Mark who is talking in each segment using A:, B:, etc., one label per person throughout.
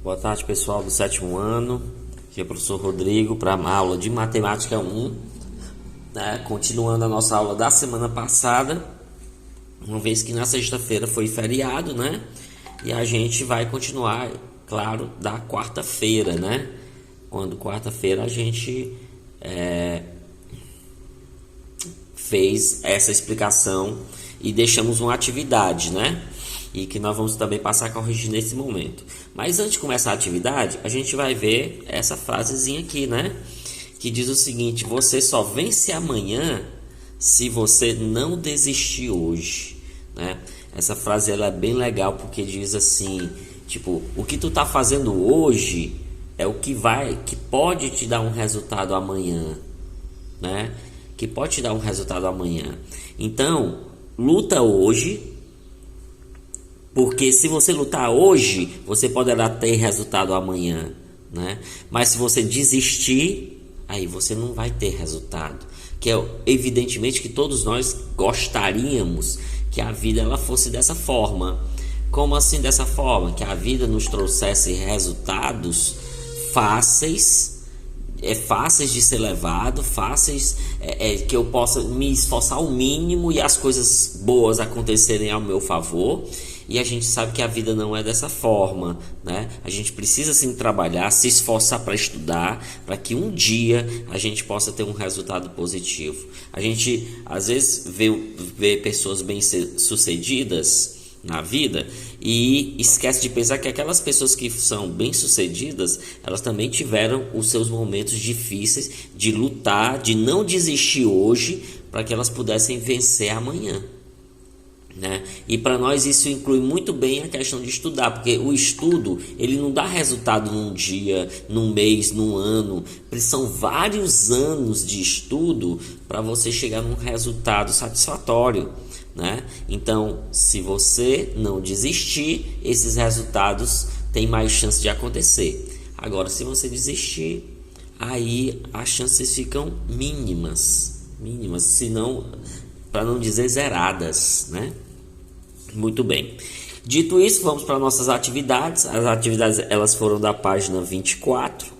A: Boa tarde, pessoal do sétimo ano. Aqui é o professor Rodrigo para a aula de Matemática 1, né? Continuando a nossa aula da semana passada, uma vez que na sexta-feira foi feriado, né? E a gente vai continuar, claro, da quarta-feira, né? Quando quarta-feira a gente fez essa explicação e deixamos uma atividade, né? E que nós vamos também passar a corrigir nesse momento. Mas antes de começar a atividade, a gente vai ver essa frasezinha aqui, né? Que diz o seguinte: você só vence amanhã se você não desistir hoje, né? Essa frase ela é bem legal porque diz assim, tipo, o que tu tá fazendo hoje é o que pode te dar um resultado amanhã, né? Que pode te dar um resultado amanhã. Então, luta hoje. Porque se você lutar hoje, você poderá ter resultado amanhã, né? Mas se você desistir, aí você não vai ter resultado. Que é evidentemente que todos nós gostaríamos que a vida ela fosse dessa forma. Como assim dessa forma? Que a vida nos trouxesse resultados fáceis, fáceis de ser levado, fáceis, que eu possa me esforçar ao mínimo e as coisas boas acontecerem ao meu favor. E a gente sabe que a vida não é dessa forma, né? A gente precisa sim trabalhar, se esforçar para estudar, para que um dia a gente possa ter um resultado positivo. A gente às vezes vê pessoas bem-sucedidas na vida e esquece de pensar que aquelas pessoas que são bem-sucedidas, elas também tiveram os seus momentos difíceis de lutar, de não desistir hoje, para que elas pudessem vencer amanhã, né? E para nós isso inclui muito bem a questão de estudar, porque o estudo ele não dá resultado num dia, num mês, num ano. São vários anos de estudo para você chegar num resultado satisfatório, né? Então, se você não desistir, esses resultados têm mais chance de acontecer. Agora, se você desistir, aí as chances ficam mínimas, se não, para não dizer zeradas, né? Muito bem. Dito isso, vamos para nossas atividades. As atividades elas foram da página 24,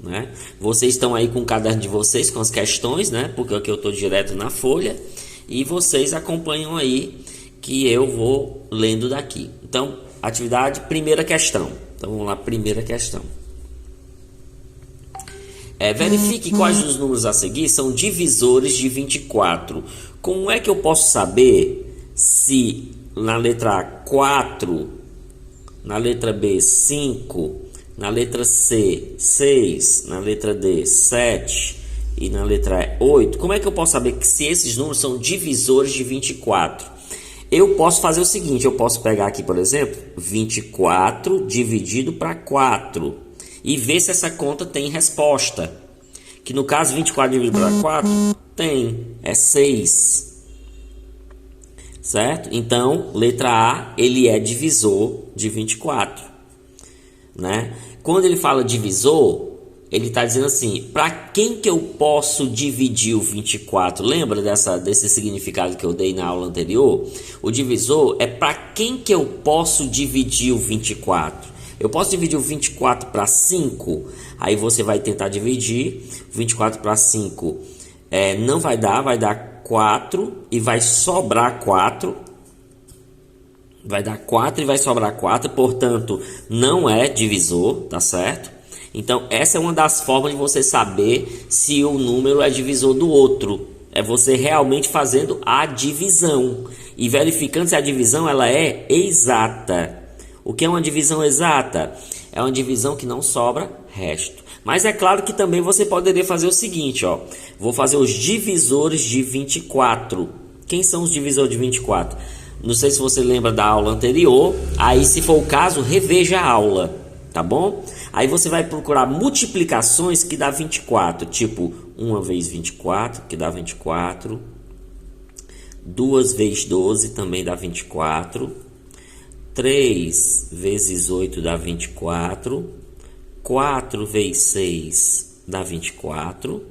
A: né? Vocês estão aí com o caderno de vocês, com as questões, né? Porque aqui eu estou direto na folha. E vocês acompanham aí que eu vou lendo daqui. Então, atividade, primeira questão. Então, vamos lá, primeira questão. Verifique quais dos números a seguir são divisores de 24. Como é que eu posso saber se na letra A 4, na letra B 5, na letra C 6, na letra D 7 e na letra E 8? Como é que eu posso saber que se esses números são divisores de 24? Eu posso fazer o seguinte, eu posso pegar aqui, por exemplo, 24 dividido para 4 e ver se essa conta tem resposta. Que no caso 24 dividido para 4 tem, é 6. Certo? Então, letra A, ele é divisor de 24, né? Quando ele fala divisor, ele está dizendo assim, para quem que eu posso dividir o 24? Lembra desse significado que eu dei na aula anterior? O divisor é para quem que eu posso dividir o 24? Eu posso dividir o 24 para 5? Aí você vai tentar dividir. 24 para 5 não vai dar 4 e vai sobrar 4. Vai dar 4 e vai sobrar 4, portanto, não é divisor, tá certo? Então, essa é uma das formas de você saber se o número é divisor do outro. É você realmente fazendo a divisão e verificando se a divisão ela é exata. O que é uma divisão exata? É uma divisão que não sobra resto. Mas é claro que também você poderia fazer o seguinte, ó. Vou fazer os divisores de 24. Quem são os divisores de 24? Não sei se você lembra da aula anterior. Aí, se for o caso, reveja a aula, tá bom? Aí você vai procurar multiplicações que dá 24. Tipo, 1 vezes 24, que dá 24. 2 vezes 12 também dá 24. 3 vezes 8 dá 24. 4 vezes 6 dá 24.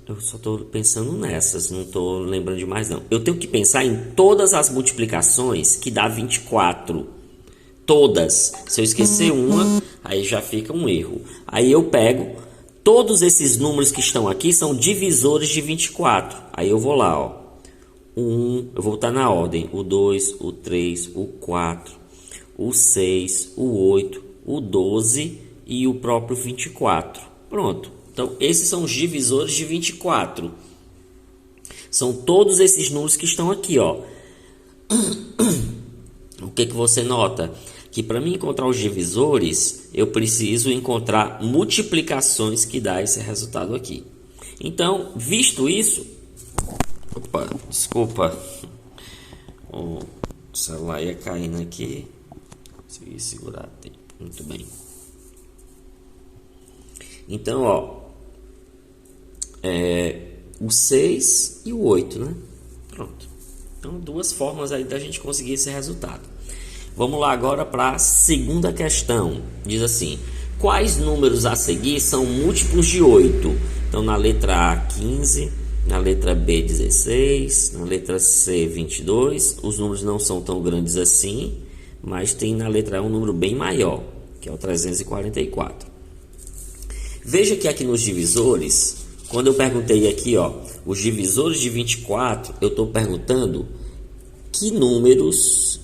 A: Eu só estou pensando nessas, não estou lembrando de mais não. Eu tenho que pensar em todas as multiplicações que dá 24. Todas. Se eu esquecer uma, aí já fica um erro. Aí eu pego, todos esses números que estão aqui são divisores de 24. Aí eu vou lá, ó. Eu vou botar na ordem. O 2, o 3, o 4, o 6, o 8, o 12 e o próprio 24. Pronto. Então, esses são os divisores de 24. São todos esses números que estão aqui, ó. O que você nota? Que para mim encontrar os divisores, eu preciso encontrar multiplicações que dá esse resultado aqui. Então, visto isso... Opa, desculpa. O celular ia caindo aqui. Consegui segurar. Muito bem. Então, ó... o 6 e o 8, né? Pronto. Então, duas formas aí da gente conseguir esse resultado. Vamos lá agora para a segunda questão. Diz assim: quais números a seguir são múltiplos de 8? Então, na letra A, 15, na letra B, 16, na letra C, 22. Os números não são tão grandes assim, mas tem na letra A um número bem maior, que é o 344. Veja que aqui nos divisores, quando eu perguntei aqui, ó, os divisores de 24, eu estou perguntando que números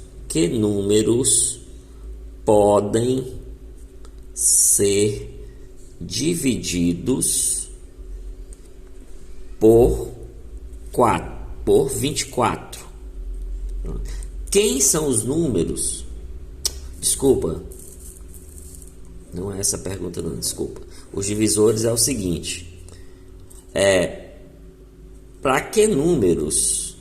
A: podem ser divididos por 24. Quem são os números? Desculpa. Não é essa a pergunta, não, desculpa. Os divisores é o seguinte. Para que números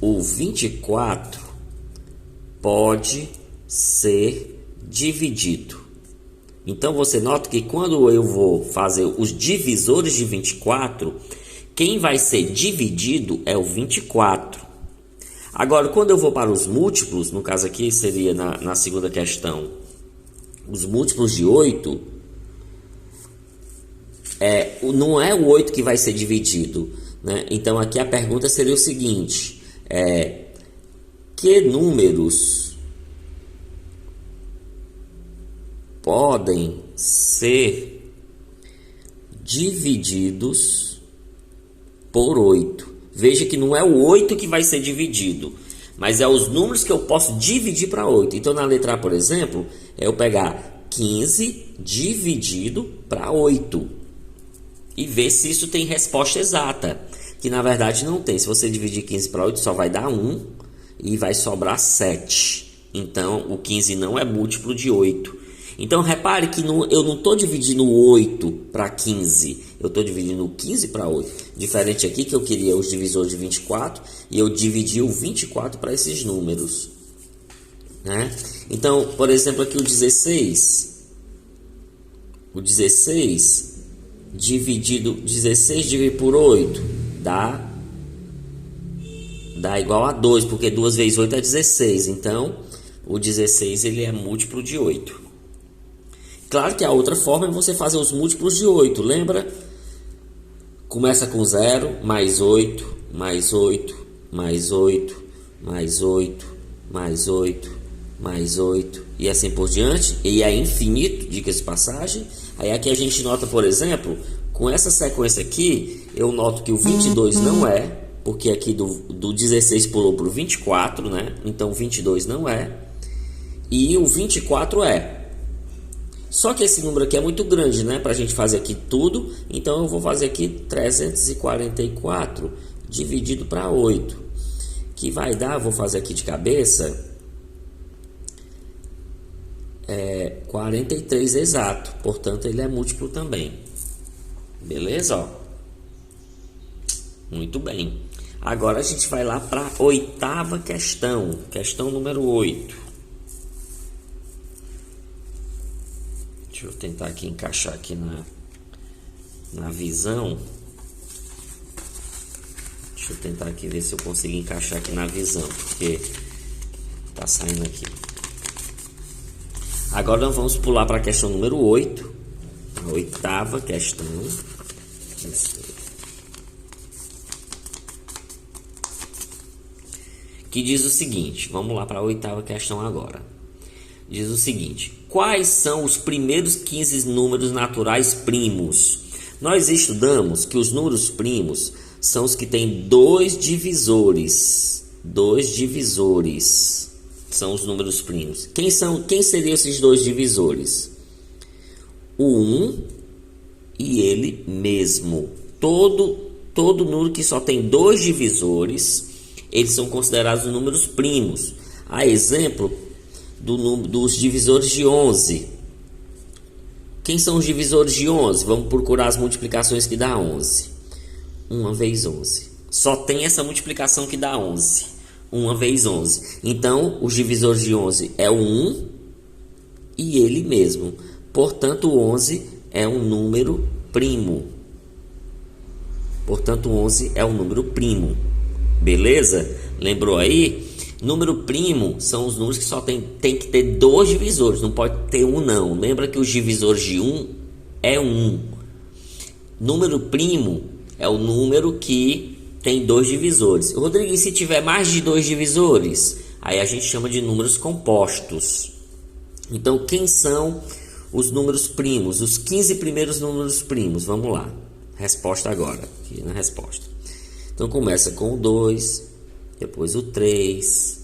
A: o 24 pode ser dividido? Então você nota que quando eu vou fazer os divisores de 24, quem vai ser dividido é o 24. Agora, quando eu vou para os múltiplos, no caso aqui seria na segunda questão, os múltiplos de 8, não é o 8 que vai ser dividido, né? Então aqui a pergunta seria o seguinte: que números podem ser divididos por 8? Veja que não é o 8 que vai ser dividido, mas é os números que eu posso dividir para 8. Então na letra A, por exemplo, eu pegar 15 dividido para 8 e ver se isso tem resposta exata, que na verdade não tem. Se você dividir 15 para 8, só vai dar 1 e vai sobrar 7. Então o 15 não é múltiplo de 8. Então repare que eu não estou dividindo 8 para 15, eu estou dividindo 15 para 8. Diferente aqui que eu queria os divisores de 24 e eu dividi o 24 para esses números, né? Então, por exemplo, aqui o 16 dividido por 8 dá igual a 2, porque 2 vezes 8 é 16. Então, o 16 ele é múltiplo de 8. Claro que a outra forma é você fazer os múltiplos de 8, lembra? Começa com 0, mais 8, mais 8, mais 8, mais 8, mais 8, mais 8, e assim por diante. E é infinito, diga-se de passagem. Aí aqui a gente nota, por exemplo, com essa sequência aqui, eu noto que o 22 não é, porque aqui do 16 pulou para o 24, né? Então 22 não é, e o 24 é. Só que esse número aqui é muito grande, né? Para a gente fazer aqui tudo. Então eu vou fazer aqui 344 dividido para 8. Que vai dar, vou fazer aqui de cabeça, 43 exato. Portanto, ele é múltiplo também. Beleza? Ó. Muito bem. Agora a gente vai lá para a oitava questão. Questão número 8. Deixa eu tentar aqui encaixar aqui na visão. Deixa eu tentar aqui ver se eu consigo encaixar aqui na visão, porque tá saindo aqui. Agora nós vamos pular para a questão número 8. A A oitava questão. Que diz o seguinte, vamos lá para a oitava questão agora. Diz o seguinte: quais são os primeiros 15 números naturais primos? Nós estudamos que os números primos são os que têm dois divisores. Dois divisores são os números primos. Quem seriam esses dois divisores? O 1 e ele mesmo. Todo número que só tem dois divisores, eles são considerados números primos. A exemplo dos divisores de 11. Quem são os divisores de 11? Vamos procurar as multiplicações que dá 11. 1 vezes 11. Só tem essa multiplicação que dá 11. 1 vezes 11. Então, os divisores de 11 é o 1 e ele mesmo. Portanto, o 11 é um número primo. Portanto, o 11 é um número primo. Beleza? Lembrou aí? Número primo são os números que só tem que ter dois divisores. Não pode ter um não. Lembra que os divisores de 1 é 1. Número primo é o número que tem dois divisores. Rodrigo, e se tiver mais de dois divisores? Aí a gente chama de números compostos. Então, quem são os números primos? Os 15 primeiros números primos. Vamos lá. Resposta agora. Aqui na resposta. Então, começa com o 2, depois o 3,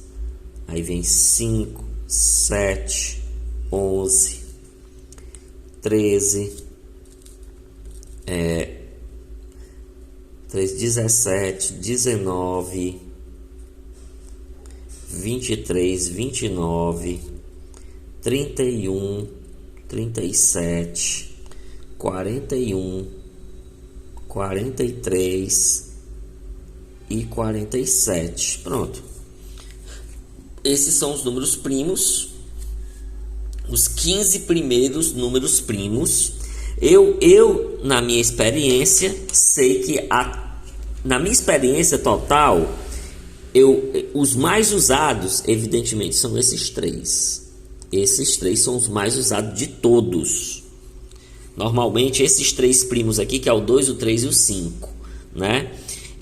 A: aí vem 5, 7, 11, 13, 17, 19, 23, 29, 31, 37, 41, 43 e 47. Pronto. Esses são os números primos. Os 15 primeiros números primos. Eu na minha experiência, sei que na minha experiência total, os mais usados, evidentemente, são esses três. Esses três são os mais usados de todos. Normalmente, esses três primos aqui, que é o 2, o 3 e o 5, né?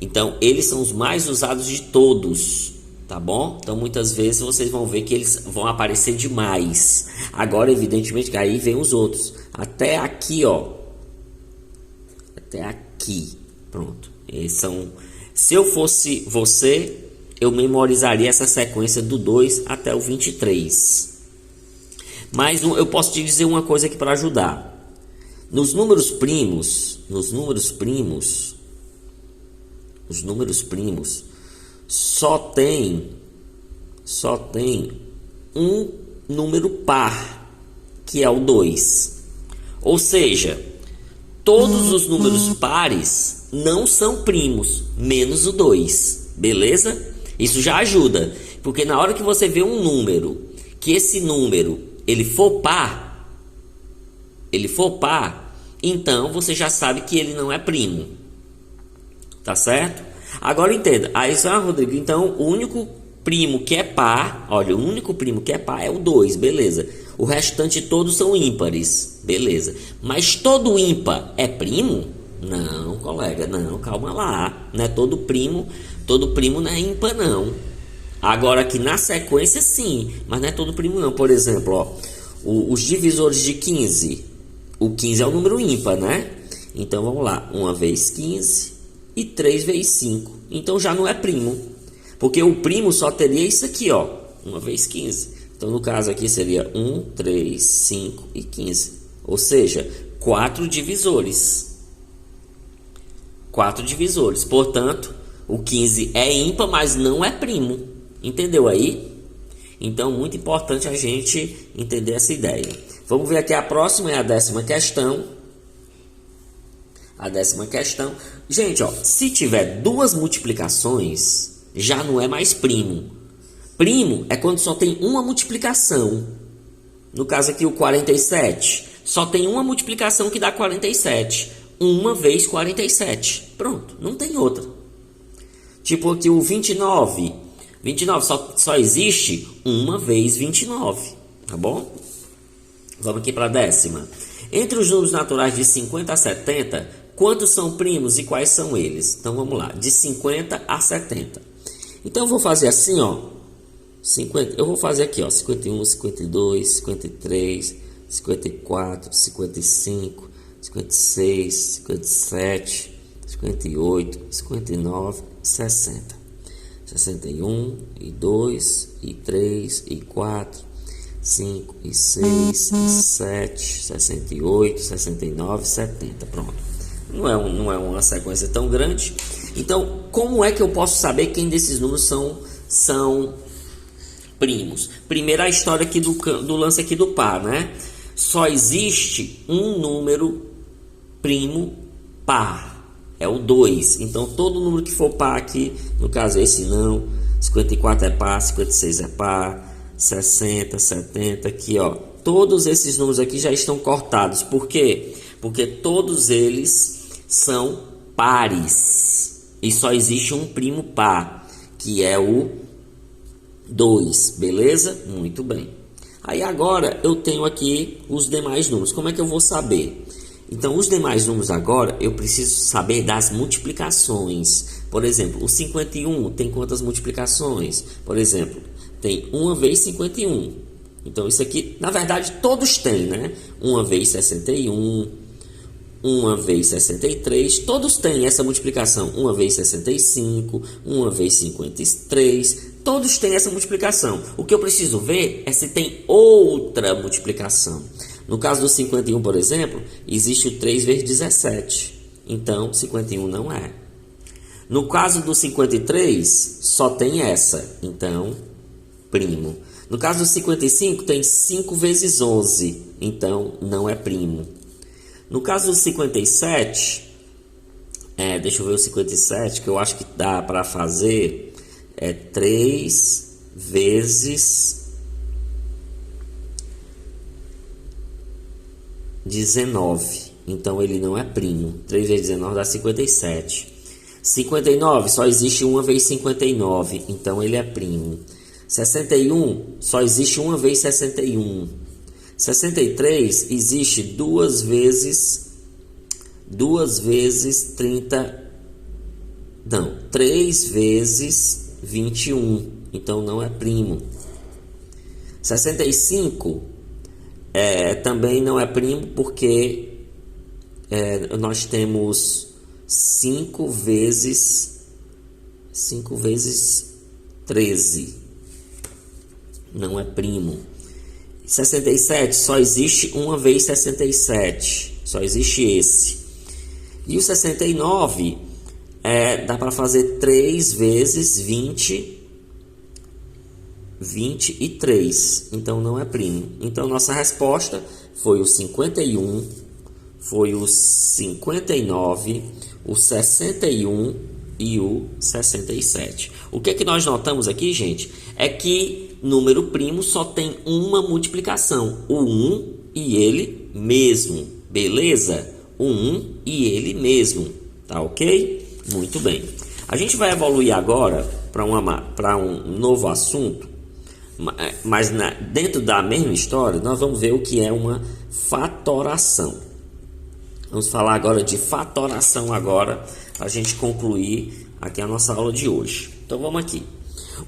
A: Então, eles são os mais usados de todos, tá bom? Então, muitas vezes vocês vão ver que eles vão aparecer demais. Agora, evidentemente, que aí vem os outros. Até aqui, ó. Até aqui. Pronto. Eles são... Se eu fosse você, eu memorizaria essa sequência do 2 até o 23. Mas eu posso te dizer uma coisa aqui para ajudar. Nos números primos só tem um número par, que é o 2. Ou seja, todos os números pares não são primos, menos o 2. Beleza? Isso já ajuda, porque na hora que você vê um número, que esse número ele for par, então você já sabe que ele não é primo. Tá certo? Agora entenda. Aí, Rodrigo, então o único primo que é par, olha, o único primo que é par é o 2, beleza. O restante todos são ímpares, beleza. Mas todo ímpar é primo? Não, colega, não, calma lá. Não é todo primo não é ímpar, não. Agora aqui na sequência sim, mas não é todo primo não. Por exemplo, ó, os divisores de 15. O 15 é o número ímpar, né? Então vamos lá, 1 vezes 15 e 3 vezes 5. Então já não é primo, porque o primo só teria isso aqui, ó, 1 vezes 15. Então no caso aqui seria 1, 3, 5 e 15. Ou seja, 4 divisores. 4 divisores. Portanto, o 15 é ímpar, mas não é primo. Entendeu aí? Então, muito importante a gente entender essa ideia. Vamos ver aqui a próxima, é a 10ª questão. A 10ª questão. Gente, ó, se tiver duas multiplicações, já não é mais primo. Primo é quando só tem uma multiplicação. No caso aqui, o 47. Só tem uma multiplicação que dá 47. 1 vezes 47. Pronto, não tem outra. Tipo aqui o 29. 29 só existe 1 vezes 29. Tá bom? Vamos aqui para a 10ª. Entre os números naturais de 50 a 70, quantos são primos e quais são eles? Então vamos lá, de 50 a 70. Então eu vou fazer assim, ó. 50, eu vou fazer aqui, ó, 51, 52, 53, 54, 55, 56, 57, 58, 59, 60. 61, e 2, e 3, e 4, 5, e 6, e 7, 68, 69, 70. Pronto. Não é uma sequência tão grande. Então, como é que eu posso saber quem desses números são primos? Primeiro, a história aqui do lance aqui do par, né? Só existe um número primo par. É o 2. Então, todo número que for par aqui, no caso esse não, 54 é par, 56 é par, 60, 70, aqui, ó. Todos esses números aqui já estão cortados. Por quê? Porque todos eles são pares. E só existe um primo par, que é o 2. Beleza? Muito bem. Aí agora eu tenho aqui os demais números. Como é que eu vou saber? Então, os demais números agora, eu preciso saber das multiplicações. Por exemplo, o 51 tem quantas multiplicações? Por exemplo, tem 1 vezes 51. Então, isso aqui, na verdade, todos têm, né? 1 vezes 61, 1 vezes 63, todos têm essa multiplicação. 1 vezes 65, 1 vezes 53, todos têm essa multiplicação. O que eu preciso ver é se tem outra multiplicação. No caso do 51, por exemplo, existe o 3 vezes 17. Então, 51 não é. No caso do 53, só tem essa. Então, primo. No caso do 55, tem 5 vezes 11. Então, não é primo. No caso do 57, deixa eu ver o 57, que eu acho que dá para fazer 3 vezes 19, então ele não é primo. 3 vezes 19 dá 57. 59 só existe 1 vezes 59, então ele é primo. 61 só existe 1 vezes 61. 63 existe 2 vezes 30. Não, 3 vezes 21, então não é primo. 65 também não é primo porque nós temos 5 vezes 13. Não é primo. 67 só existe 1 vezes 67. Só existe esse. E o 69 dá para fazer 3 vezes 23. Então não é primo. Então nossa resposta foi o 51, foi o 59, o 61 e o 67. O que é que nós notamos aqui, gente? É que número primo só tem uma multiplicação, o 1 e ele mesmo. Beleza? O 1 e ele mesmo. Tá ok? Muito bem. A gente vai evoluir agora para um novo assunto, mas dentro da mesma história, nós vamos ver o que é uma fatoração. Vamos falar agora de fatoração agora, para a gente concluir aqui a nossa aula de hoje. Então vamos aqui.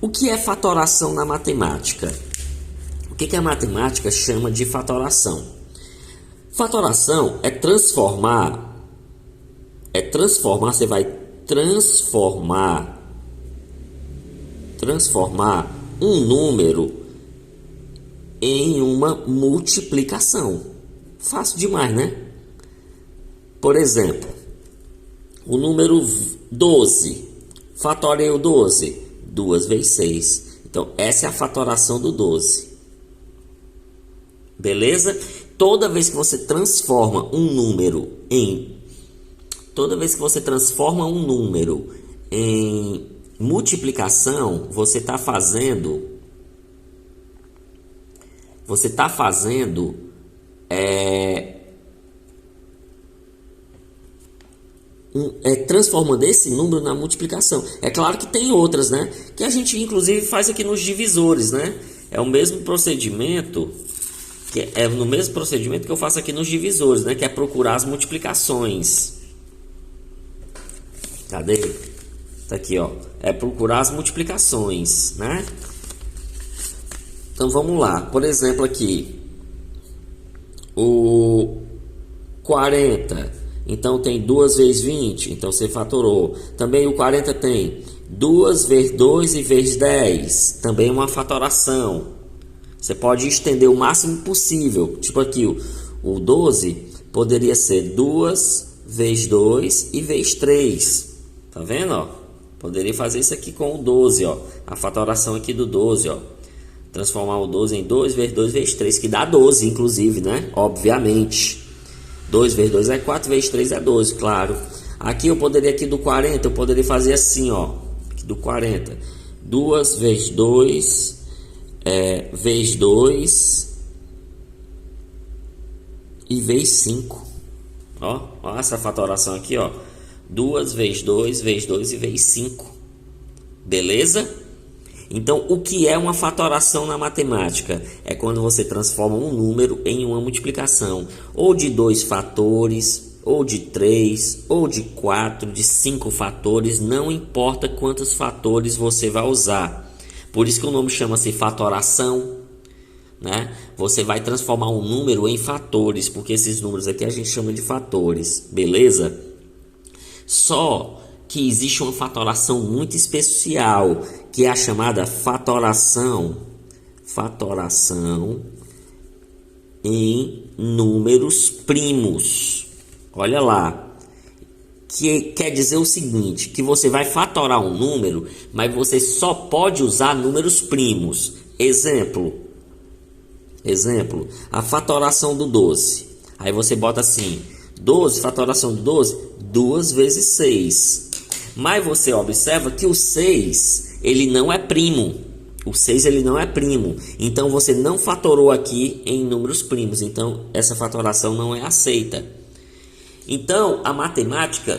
A: O que é fatoração na matemática? O que a matemática chama de fatoração? Fatoração é transformar, você vai transformar um número em uma multiplicação. Fácil demais, né? Por exemplo, o número 12. Fatorei o 12. 2 vezes 6. Então, essa é a fatoração do 12. Beleza? Toda vez que você transforma um número em multiplicação, você está fazendo transformando esse número na multiplicação. É claro que tem outras, né? Que a gente inclusive faz aqui nos divisores, né? É o mesmo procedimento que é no mesmo procedimento que eu faço aqui nos divisores, né? Que é procurar as multiplicações. Cadê? Tá aqui, ó. É procurar as multiplicações, né? Então vamos lá. Por exemplo, aqui o 40. Então tem 2 vezes 20. Então você fatorou. Também o 40 tem 2 vezes 2 e vezes 10. Também uma fatoração. Você pode estender o máximo possível. Tipo aqui, o 12 poderia ser 2 vezes 2 e vezes 3. Tá vendo, ó? Poderia fazer isso aqui com o 12, ó. A fatoração aqui do 12, ó. Transformar o 12 em 2 vezes 2 vezes 3, que dá 12, inclusive, né? Obviamente. 2 vezes 2 é 4, vezes 3 é 12, claro. Aqui eu poderia, aqui do 40, eu poderia fazer assim, ó. Aqui do 40. 2 vezes 2, vezes 2 e vezes 5. Ó essa fatoração aqui, ó. 2 vezes 2, vezes 2 e vezes 5. Beleza? Então, o que é uma fatoração na matemática? É quando você transforma um número em uma multiplicação. Ou de 2 fatores, ou de 3, ou de 4, de 5 fatores. Não importa quantos fatores você vai usar. Por isso que o nome chama-se fatoração, né? Você vai transformar um número em fatores, porque esses números aqui a gente chama de fatores. Beleza? Só que existe uma fatoração muito especial, que é a chamada fatoração em números primos. Olha lá, que quer dizer o seguinte, que você vai fatorar um número, mas você só pode usar números primos. Exemplo, a fatoração do 12. Aí você bota assim, 12, fatoração do 12, 2 vezes 6. Mas você observa que o 6, ele não é primo. O 6, ele não é primo. Então, você não fatorou aqui em números primos. Então, essa fatoração não é aceita. Então, a matemática,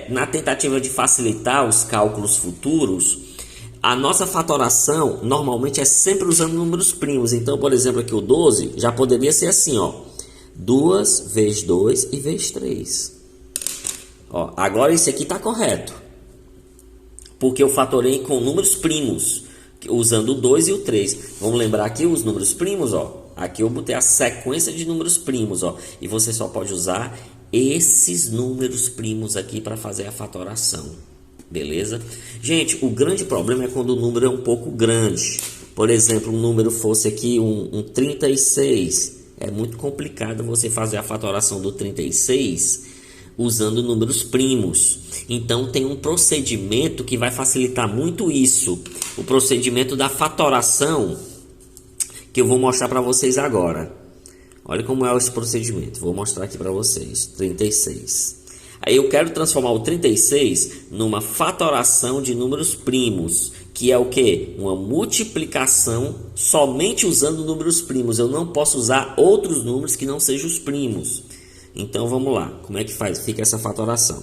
A: na tentativa de facilitar os cálculos futuros, a nossa fatoração, normalmente, é sempre usando números primos. Então, por exemplo, aqui o 12, já poderia ser assim, ó. 2 vezes 2 e vezes 3. Ó, agora esse aqui está correto, porque eu fatorei com números primos, usando o 2 e o 3. Vamos lembrar aqui os números primos, ó. Aqui eu botei a sequência de números primos, ó. E você só pode usar esses números primos aqui para fazer a fatoração. Beleza? Gente, o grande problema é quando o número é um pouco grande. Por exemplo, um número fosse aqui um 36. É muito complicado você fazer a fatoração do 36 usando números primos. Então tem um procedimento que vai facilitar muito isso. O procedimento da fatoração, que eu vou mostrar para vocês agora. Olha como é esse procedimento. Vou mostrar aqui para vocês. 36. Aí eu quero transformar o 36 numa fatoração de números primos, que é o que? Uma multiplicação somente usando números primos. Eu não posso usar outros números que não sejam os primos. Então vamos lá, como é que fica essa fatoração?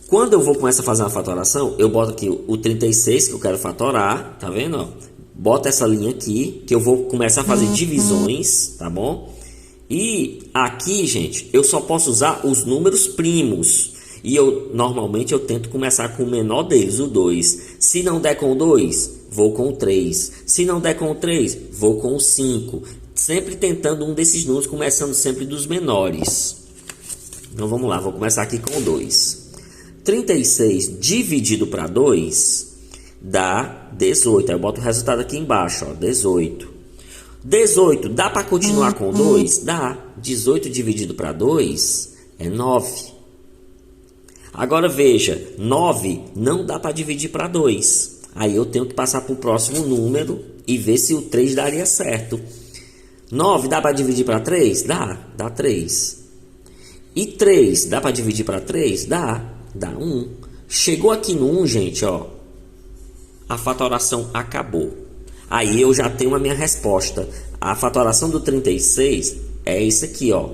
A: Quando eu vou começar a fazer uma fatoração, eu boto aqui o 36 que eu quero fatorar, tá vendo? Ó? Bota essa linha aqui, que eu vou começar a fazer divisões, tá bom? E aqui, gente, eu só posso usar os números primos. E normalmente eu tento começar com o menor deles, o 2. Se não der com o 2, vou com o 3. Se não der com o 3, vou com o 5. Sempre tentando um desses números, começando sempre dos menores. Então vamos lá, vou começar aqui com o 2. 36 dividido para 2 dá 18. Aí eu boto o resultado aqui embaixo, ó, 18. 18, dá para continuar com 2? Dá. 18 dividido para 2 é 9. Agora veja, 9 não dá para dividir para 2. Aí eu tenho que passar para o próximo número e ver se o 3 daria certo. 9 dá para dividir para 3? Dá 3. E 3 dá para dividir para 3? Dá 1. Chegou aqui no 1, gente, ó. A fatoração acabou. Aí eu já tenho a minha resposta. A fatoração do 36 é isso aqui, ó.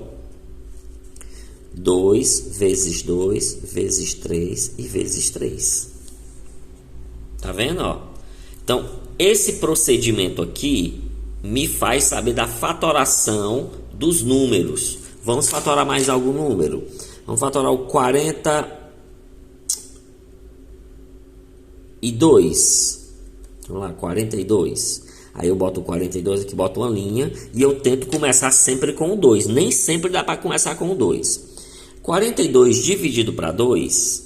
A: 2 vezes 2 vezes 3 e vezes 3. Tá vendo, ó? Então, esse procedimento aqui me faz saber da fatoração dos números. Vamos fatorar mais algum número. Vamos fatorar o 42. Vamos lá, 42. Aí eu boto o 42 aqui, boto uma linha e eu tento começar sempre com o 2. Nem sempre dá para começar com o 2. 42 dividido para 2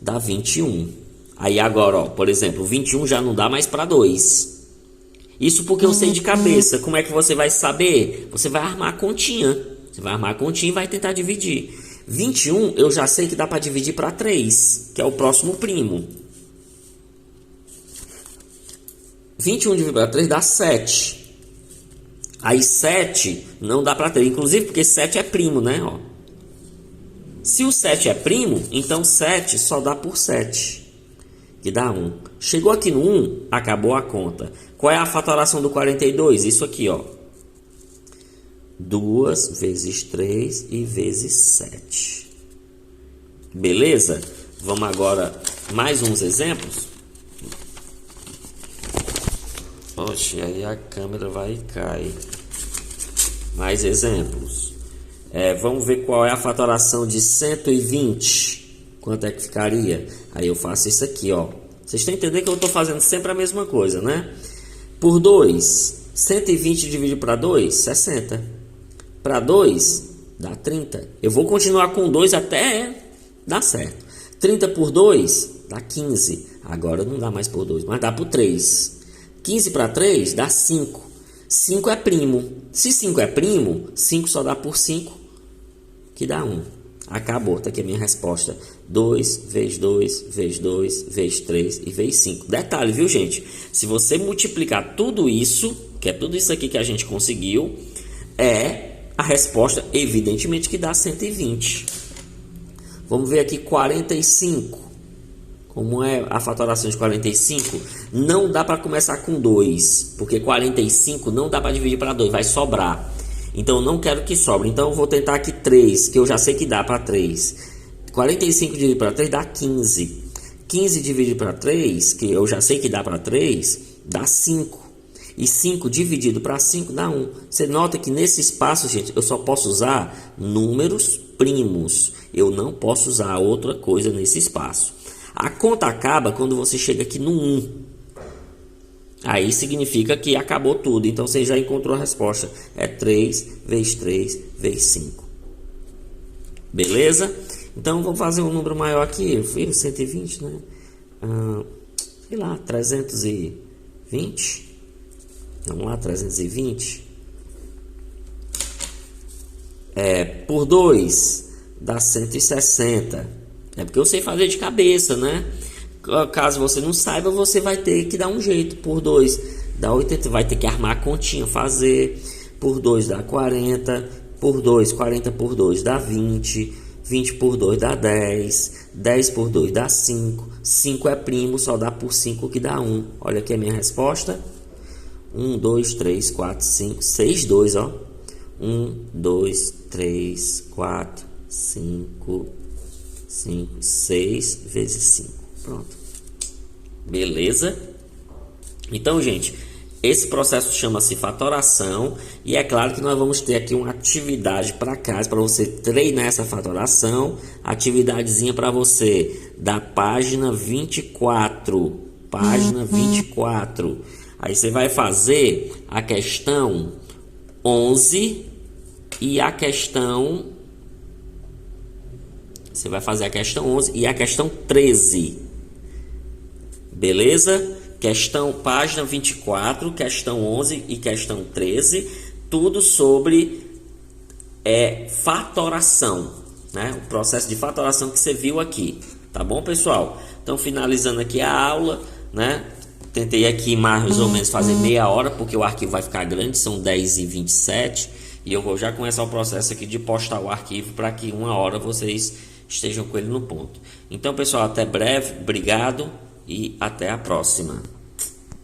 A: dá 21. Aí agora, ó, por exemplo, 21 já não dá mais para 2. Isso porque eu sei de cabeça. Como é que você vai saber? Você vai armar a continha. Você vai armar a continha e vai tentar dividir. 21 eu já sei que dá para dividir para 3, que é o próximo primo. 21 dividido para 3 dá 7. Aí 7 não dá para 3. Inclusive porque 7 é primo, né? Ó. Se o 7 é primo, então 7 só dá por 7. Que dá 1. Chegou aqui no 1, acabou a conta. Qual é a fatoração do 42? Isso aqui, ó. 2 vezes 3 e vezes 7. Beleza? Vamos agora mais uns exemplos. Oxe, aí a câmera vai e cai. Mais exemplos. Vamos ver qual é a fatoração de 120. Quanto é que ficaria? Aí eu faço isso aqui, ó. Vocês estão entendendo que eu estou fazendo sempre a mesma coisa, né? Por 2, 120 dividido para 2, 60. Para 2, dá 30. Eu vou continuar com 2 até dar certo. 30 por 2, dá 15. Agora não dá mais por 2, mas dá por 3. 15 para 3, dá 5. 5 é primo. Se 5 é primo, 5 só dá por 5, que dá 1. Acabou, tá aqui a minha resposta. 2, vezes 2, vezes 2, vezes 3 e vezes 5. Detalhe, viu, gente? Se você multiplicar tudo isso, que é tudo isso aqui que a gente conseguiu, a resposta, evidentemente, que dá 120. Vamos ver aqui 45. Como é a fatoração de 45? Não dá para começar com 2, porque 45 não dá para dividir para 2, vai sobrar. Então eu não quero que sobre. Então eu vou tentar aqui 3, que eu já sei que dá para 3. 45 dividido para 3 dá 15. 15 dividido para 3, que eu já sei que dá para 3, dá 5. E 5 dividido para 5 dá 1. Você nota que nesse espaço, gente, eu só posso usar números primos. Eu não posso usar outra coisa nesse espaço. A conta acaba quando você chega aqui no 1. Aí significa que acabou tudo. Então você já encontrou a resposta. É 3 vezes 3 vezes 5. Beleza? Então vou fazer um número maior aqui. Eu fiz 120, né? Sei lá, 320. Vamos lá, 320. Por 2 dá 160. É porque eu sei fazer de cabeça, né? Caso você não saiba, você vai ter que dar um jeito. Por 2 dá 80, vai ter que armar a continha, fazer. Por 2 dá 40. Por 2, 40 por 2 dá 20. 20 por 2 dá 10. 10 por 2 dá 5. 5 é primo, só dá por 5 que dá 1. Olha aqui a minha resposta. 1, 2, 3, 4, 5, 6, 2, ó. 1, 2, 3, 4, 5, 6 vezes 5. Pronto. Beleza? Então, gente, esse processo chama-se fatoração. E é claro que nós vamos ter aqui uma atividade para casa, para você treinar essa fatoração. Atividadezinha para você da página 24. Página 24. Aí você vai fazer a questão 11 e a questão... Você vai fazer a questão 11 e a questão 13. Beleza? Questão, página 24, questão 11 e questão 13. Tudo sobre fatoração, né? O processo de fatoração que você viu aqui. Tá bom, pessoal? Então, finalizando aqui a aula, né? Tentei aqui mais ou menos fazer meia hora, porque o arquivo vai ficar grande, são 10h27. E eu vou já começar o processo aqui de postar o arquivo para que 1 hora vocês estejam com ele no ponto. Então, pessoal, até breve, obrigado e até a próxima.